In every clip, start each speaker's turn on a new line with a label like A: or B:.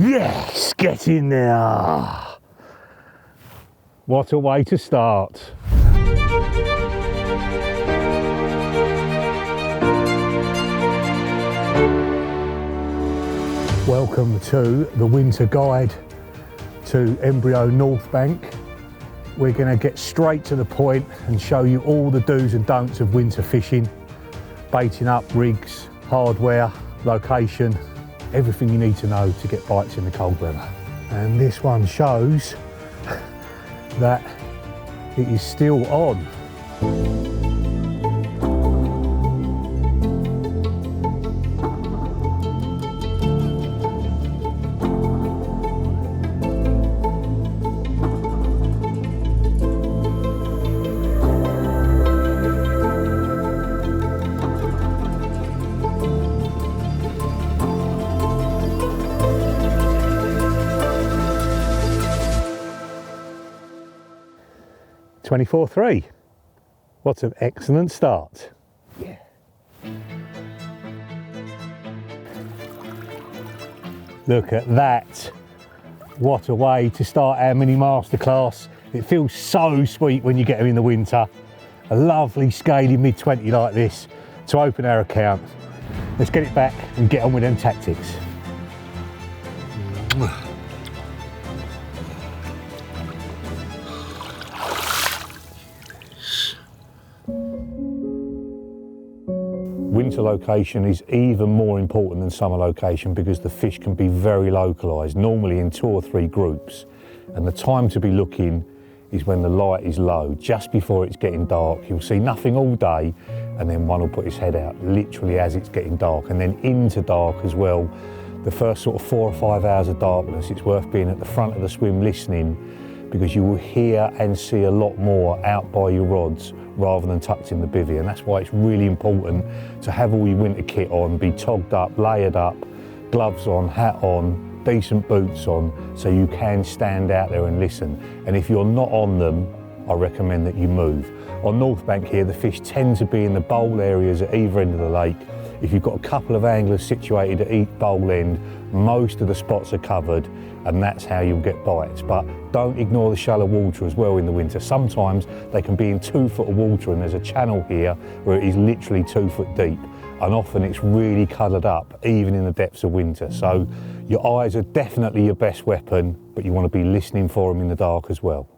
A: Yes, get in there. What a way to start. Welcome to the winter guide to Embryo North Bank. We're going to get straight to the point and show you all the do's and don'ts of winter fishing. Baiting up, rigs, hardware, location, everything you need to know to get bites in the cold weather. And this one shows that it is still on. .24.3. What an excellent start. Yeah. Look at that. What a way to start our mini masterclass. It feels so sweet when you get them in the winter. A lovely scaly mid-20 like this to open our account. Let's get it back and get on with them tactics. Winter location is even more important than summer location because the fish can be very localised, normally in 2 or 3 groups. And the time to be looking is when the light is low, just before it's getting dark. You'll see nothing all day, and then one will put his head out literally as it's getting dark, and then into dark as well. The first sort of 4 or 5 hours of darkness, it's worth being at the front of the swim listening, because you will hear and see a lot more out by your rods rather than tucked in the bivvy. And that's why it's really important to have all your winter kit on, be togged up, layered up, gloves on, hat on, decent boots on, so you can stand out there and listen. And if you're not on them, I recommend that you move. On North Bank here, the fish tend to be in the bowl areas at either end of the lake. If you've got a couple of anglers situated at each bowl end, most of the spots are covered, and that's how you'll get bites. But don't ignore the shallow water as well in the winter. Sometimes they can be in 2 foot of water, and there's a channel here where it is literally 2 foot deep, and often it's really coloured up even in the depths of winter. So your eyes are definitely your best weapon, but you want to be listening for them in the dark as well.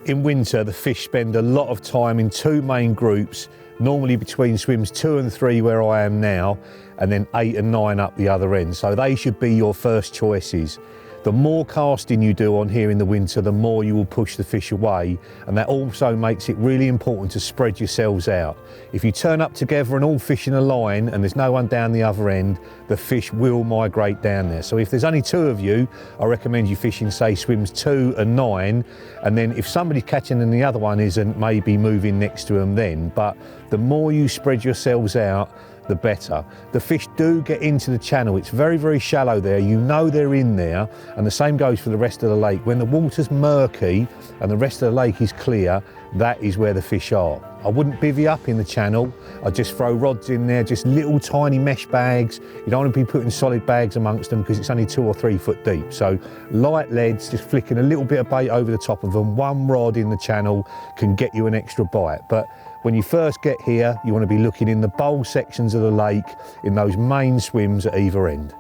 A: In winter, the fish spend a lot of time in 2 main groups, normally between swims 2 and 3 where I am now, and then 8 and 9 up the other end. So they should be your first choices. The more casting you do on here in the winter, the more you will push the fish away, and that also makes it really important to spread yourselves out. If you turn up together and all fish in a line and there's no one down the other end, the fish will migrate down there. So if there's only 2 of you, I recommend you fishing, say, swims 2 and 9, and then if somebody's catching and the other one isn't, maybe moving next to them then. But the more you spread yourselves out, the better. The fish do get into the channel. It's very, very shallow there. You know they're in there, and the same goes for the rest of the lake. When the water's murky and the rest of the lake is clear, that is where the fish are. I wouldn't bivvy up in the channel. I'd just throw rods in there, just little tiny mesh bags. You don't want to be putting solid bags amongst them because it's only 2 or 3 foot deep. So light leads, just flicking a little bit of bait over the top of them. 1 rod in the channel can get you an extra bite. But when you first get here, you want to be looking in the bowl sections of the lake, in those main swims at either end.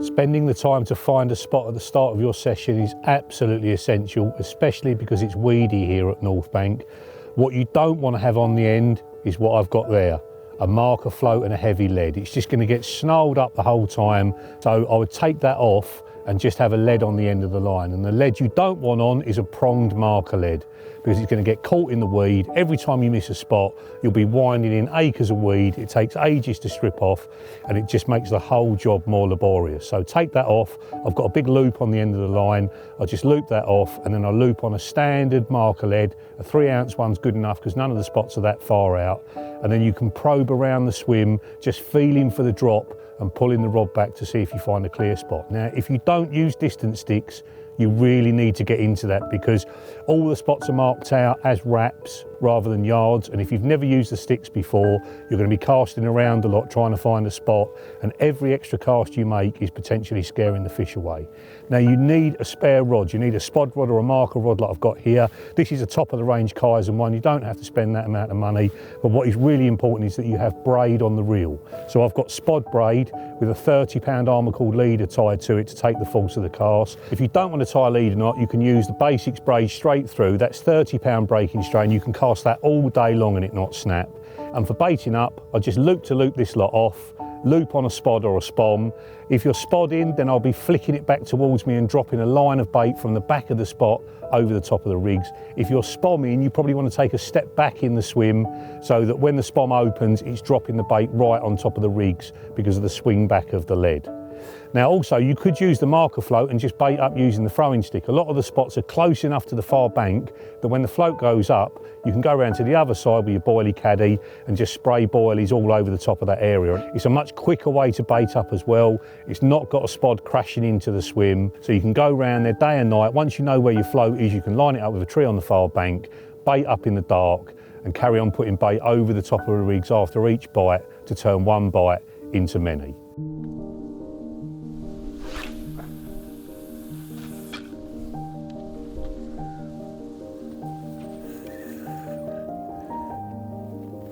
A: Spending the time to find a spot at the start of your session is absolutely essential, especially because it's weedy here at North Bank. What you don't want to have on the end is what I've got there, a marker float and a heavy lead. It's just going to get snarled up the whole time, so I would take that off and just have a lead on the end of the line. And the lead you don't want on is a pronged marker lead, because it's going to get caught in the weed. Every time you miss a spot, you'll be winding in acres of weed. It takes ages to strip off, and it just makes the whole job more laborious. So take that off. I've got a big loop on the end of the line. I just loop that off, and then I loop on a standard marker lead. A 3-ounce one's good enough because none of the spots are that far out. And then you can probe around the swim, just feeling for the drop and pulling the rod back to see if you find a clear spot. Now, if you don't use distance sticks, you really need to get into that, because all the spots are marked out as wraps. rather than yards. And if you've never used the sticks before, you're going to be casting around a lot trying to find a spot, and every extra cast you make is potentially scaring the fish away. Now you need a spare rod. You need a spod rod or a marker rod like I've got here. This is a top of the range Kaizen one. You don't have to spend that amount of money, but what is really important is that you have braid on the reel. So I've got spod braid with a 30-pound armour cord leader tied to it to take the force of the cast. If you don't want to tie a leader knot, you can use the basics braid straight through. That's 30-pound breaking strain. You can cast that all day long and it not snap. And for baiting up, I just loop to loop this lot off, loop on a spod or a spom. If you're spodding, then I'll be flicking it back towards me and dropping a line of bait from the back of the spot over the top of the rigs. If you're spomming, you probably want to take a step back in the swim so that when the spom opens, it's dropping the bait right on top of the rigs because of the swing back of the lead. Now also, you could use the marker float and just bait up using the throwing stick. A lot of the spots are close enough to the far bank that when the float goes up, you can go around to the other side with your boilie caddy and just spray boilies all over the top of that area. It's a much quicker way to bait up as well. It's not got a spod crashing into the swim, so you can go around there day and night. Once you know where your float is, you can line it up with a tree on the far bank, bait up in the dark, and carry on putting bait over the top of the rigs after each bite to turn one bite into many.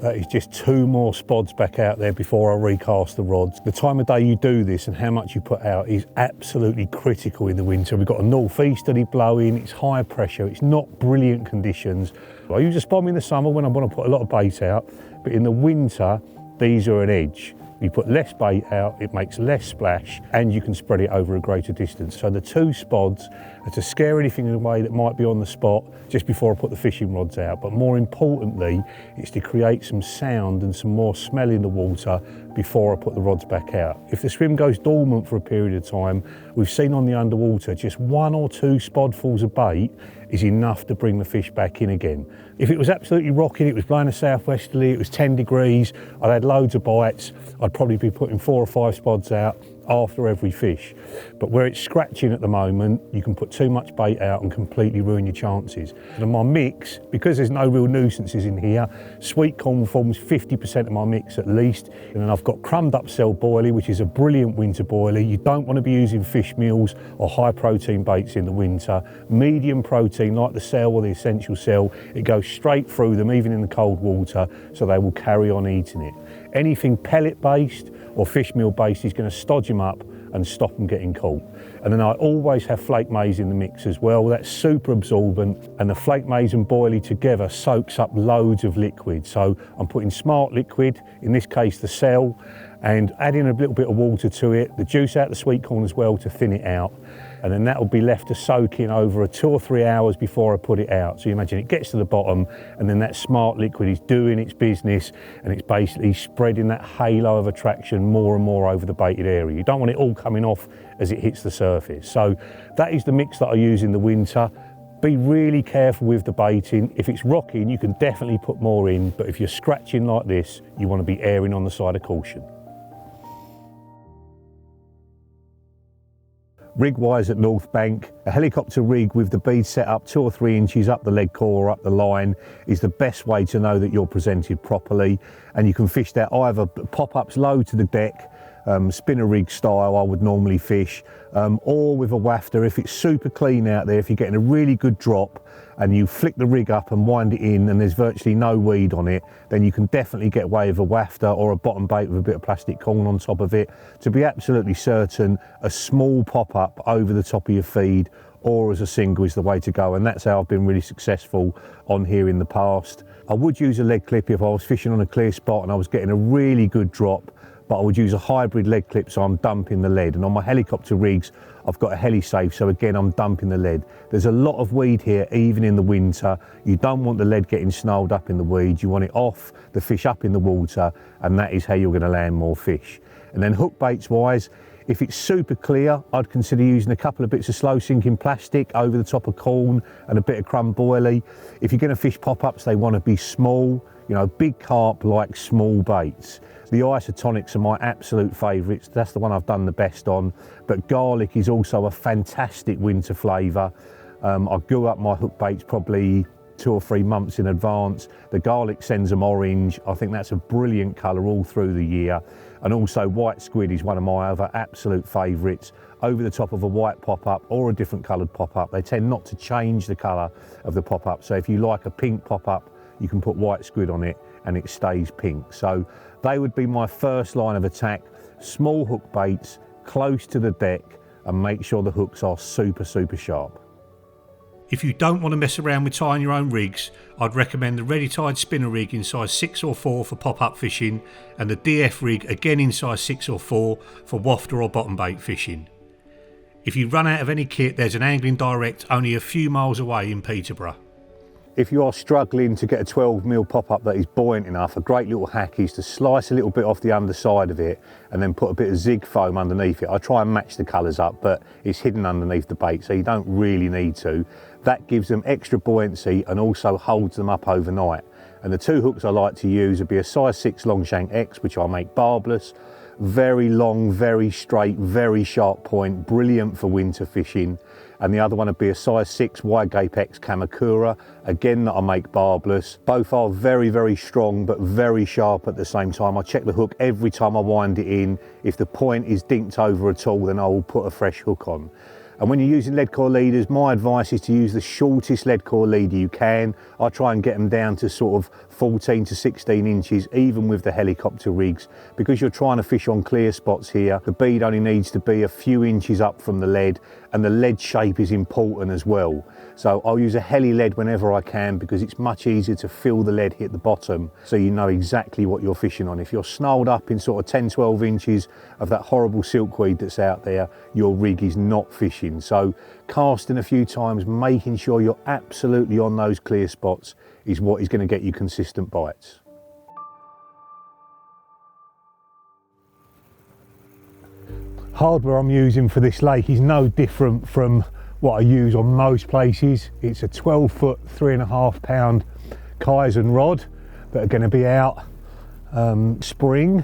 A: That is just 2 more spods back out there before I recast the rods. The time of day you do this and how much you put out is absolutely critical in the winter. We've got a northeasterly blowing, it's high pressure, it's not brilliant conditions. I use a spom in the summer when I want to put a lot of bait out, but in the winter, these are an edge. You put less bait out, it makes less splash, and you can spread it over a greater distance. So the 2 spods are to scare anything away that might be on the spot just before I put the fishing rods out. But more importantly, it's to create some sound and some more smell in the water before I put the rods back out. If the swim goes dormant for a period of time, we've seen on the underwater just 1 or 2 spodfuls of bait is enough to bring the fish back in again. If it was absolutely rocking, it was blowing a southwesterly, it was 10 degrees, I'd had loads of bites, I'd probably be putting 4 or 5 spods out after every fish. But where it's scratching at the moment, you can put too much bait out and completely ruin your chances. And my mix, because there's no real nuisances in here, sweet corn forms 50% of my mix at least. And then I've got crumbed up cell boilie, which is a brilliant winter boilie. You don't want to be using fish meals or high protein baits in the winter. Medium protein, like the cell or the essential cell, it goes straight through them, even in the cold water, so they will carry on eating it. Anything pellet based or fish meal based is going to stodge them up and stop them getting caught. And then I always have flake maize in the mix as well. That's super absorbent, and the flake maize and boilie together soaks up loads of liquid. So I'm putting smart liquid, in this case the cell, and adding a little bit of water to it, the juice out the sweet corn as well to thin it out. And then that will be left to soak in over 2 or 3 hours before I put it out. So you imagine it gets to the bottom and then that smart liquid is doing its business and it's basically spreading that halo of attraction more and more over the baited area. You don't want it all coming off as it hits the surface. So that is the mix that I use in the winter. Be really careful with the baiting. If it's rocking, you can definitely put more in, but if you're scratching like this, you want to be erring on the side of caution. Rig-wise at North Bank, a helicopter rig with the bead set up 2 or 3 inches up the leg core or up the line is the best way to know that you're presented properly, and you can fish that either pop-ups low to the deck, spinner rig style I would normally fish, or with a wafter. If it's super clean out there, if you're getting a really good drop and you flick the rig up and wind it in and there's virtually no weed on it, then you can definitely get away with a wafter or a bottom bait with a bit of plastic corn on top of it. To be absolutely certain, a small pop-up over the top of your feed or as a single is the way to go, and that's how I've been really successful on here in the past. I would use a leg clip if I was fishing on a clear spot and I was getting a really good drop, but I would use a hybrid leg clip so I'm dumping the lead. And on my helicopter rigs, I've got a heli safe, so again, I'm dumping the lead. There's a lot of weed here, even in the winter. You don't want the lead getting snarled up in the weeds. You want it off, the fish up in the water, and that is how you're going to land more fish. And then hook baits wise, if it's super clear, I'd consider using a couple of bits of slow sinking plastic over the top of corn and a bit of crumb boilie. If you're going to fish pop-ups, they want to be small. You know, big carp like small baits. The isotonics are my absolute favourites. That's the one I've done the best on. But garlic is also a fantastic winter flavour. I grew up my hook baits probably 2 or 3 months in advance. The garlic sends them orange. I think that's a brilliant colour all through the year. And also white squid is one of my other absolute favourites. Over the top of a white pop-up or a different coloured pop-up. They tend not to change the colour of the pop-up. So if you like a pink pop-up, you can put white squid on it and it stays pink. So they would be my first line of attack. Small hook baits, close to the deck, and make sure the hooks are super, super sharp.
B: If you don't want to mess around with tying your own rigs, I'd recommend the ready tied spinner rig in size 6 or 4 for pop-up fishing, and the DF rig again in size 6 or 4 for wafter or bottom bait fishing. If you run out of any kit, there's an Angling Direct only a few miles away in Peterborough.
A: If you are struggling to get a 12mm pop-up that is buoyant enough, a great little hack is to slice a little bit off the underside of it and then put a bit of zig foam underneath it. I try and match the colours up, but it's hidden underneath the bait, so you don't really need to. That gives them extra buoyancy and also holds them up overnight. And the 2 hooks I like to use would be a size 6 Longshank X, which I make barbless. Very long, very straight, very sharp point, brilliant for winter fishing. And the other one would be a size 6 Wide Gape X Kamakura, again that I make barbless. Both are very, very strong, but very sharp at the same time. I check the hook every time I wind it in. If the point is dinked over at all, then I will put a fresh hook on. And when you're using lead core leaders, my advice is to use the shortest lead core leader you can. I try and get them down to sort of 14 to 16 inches, even with the helicopter rigs. Because you're trying to fish on clear spots here, the bead only needs to be a few inches up from the lead, and the lead shape is important as well. So I'll use a heli lead whenever I can because it's much easier to feel the lead hit the bottom so you know exactly what you're fishing on. If you're snarled up in sort of 10, 12 inches of that horrible silkweed that's out there, your rig is not fishing. So casting a few times, making sure you're absolutely on those clear spots is what is going to get you consistent bites. Hardware I'm using for this lake is no different from what I use on most places. It's a 12-foot, 3.5 pound Kaizen rod that are going to be out spring.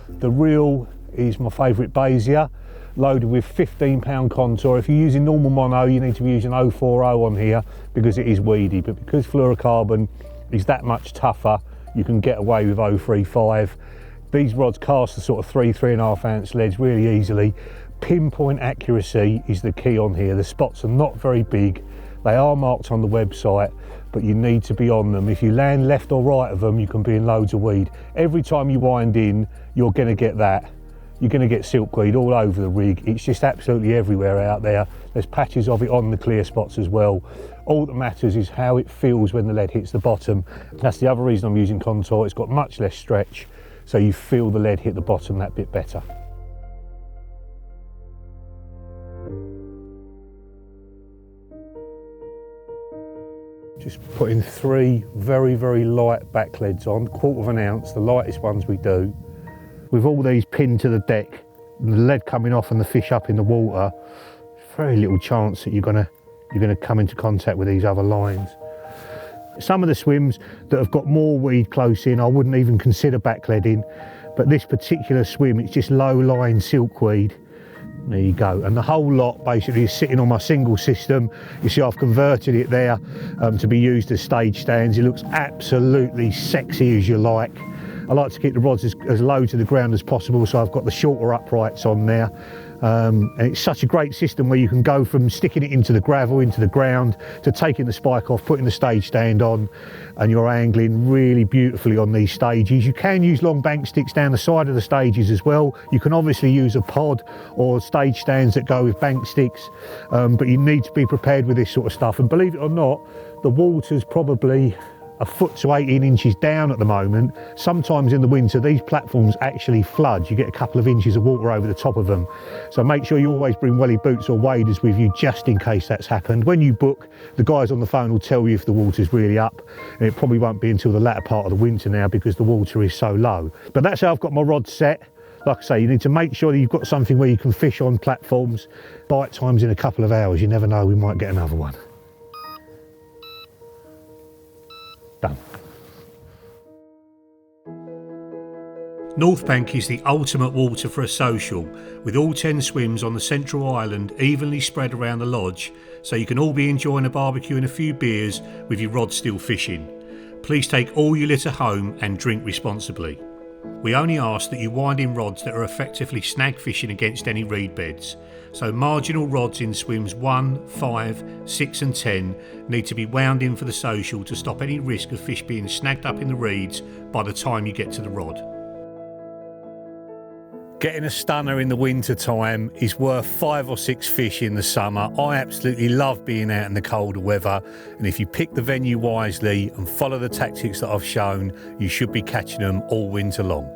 A: The reel is my favourite Bezier, loaded with 15-pound contour. If you're using normal mono, you need to be using 040 on here because it is weedy, but because fluorocarbon is that much tougher, you can get away with 035. These rods cast the sort of 3.5 ounce leads really easily. Pinpoint accuracy is the key on here. The spots are not very big. They are marked on the website, but you need to be on them. If you land left or right of them, you can be in loads of weed. Every time you wind in, you're going to get that. You're going to get silkweed all over the rig. It's just absolutely everywhere out there. There's patches of it on the clear spots as well. All that matters is how it feels when the lead hits the bottom. That's the other reason I'm using contour. It's got much less stretch, so you feel the lead hit the bottom that bit better. Just putting 3 very, very light back leads on, 1/4 ounce, the lightest ones we do. With all these pinned to the deck, and the lead coming off and the fish up in the water, very little chance that you're gonna come into contact with these other lines. Some of the swims that have got more weed close in, I wouldn't even consider backleading, but this particular swim, it's just low-lying silkweed. There you go, and the whole lot basically is sitting on my single system. You see I've converted it there to be used as stage stands. It looks absolutely sexy as you like. I like to keep the rods as low to the ground as possible, so I've got the shorter uprights on there. And it's such a great system where you can go from sticking it into the gravel, into the ground, to taking the spike off, putting the stage stand on, and you're angling really beautifully on these stages. You can use long bank sticks down the side of the stages as well. You can obviously use a pod or stage stands that go with bank sticks, but you need to be prepared with this sort of stuff. And believe it or not, the water's probably a foot to 18 inches down at the moment. Sometimes in the winter these platforms actually flood. You get a couple of inches of water over the top of them, so make sure you always bring welly boots or waders with you just in case that's happened. When you book, the guys on the phone will tell you if the water's really up, and it probably won't be until the latter part of the winter now because the water is so low. But that's how I've got my rod set. Like I say, you need to make sure that you've got something where you can fish on platforms. Bite time's in a couple of hours, you never know, we might get another one. Done.
B: North Bank is the ultimate water for a social, with all 10 swims on the central island evenly spread around the lodge, so you can all be enjoying a barbecue and a few beers with your rod still fishing. Please take all your litter home and drink responsibly. We only ask that you wind in rods that are effectively snag fishing against any reed beds, so marginal rods in swims 1, 5, 6 and 10 need to be wound in for the social to stop any risk of fish being snagged up in the reeds by the time you get to the rod.
A: Getting a stunner in the winter time is worth 5 or 6 fish in the summer. I absolutely love being out in the colder weather, and if you pick the venue wisely and follow the tactics that I've shown, you should be catching them all winter long.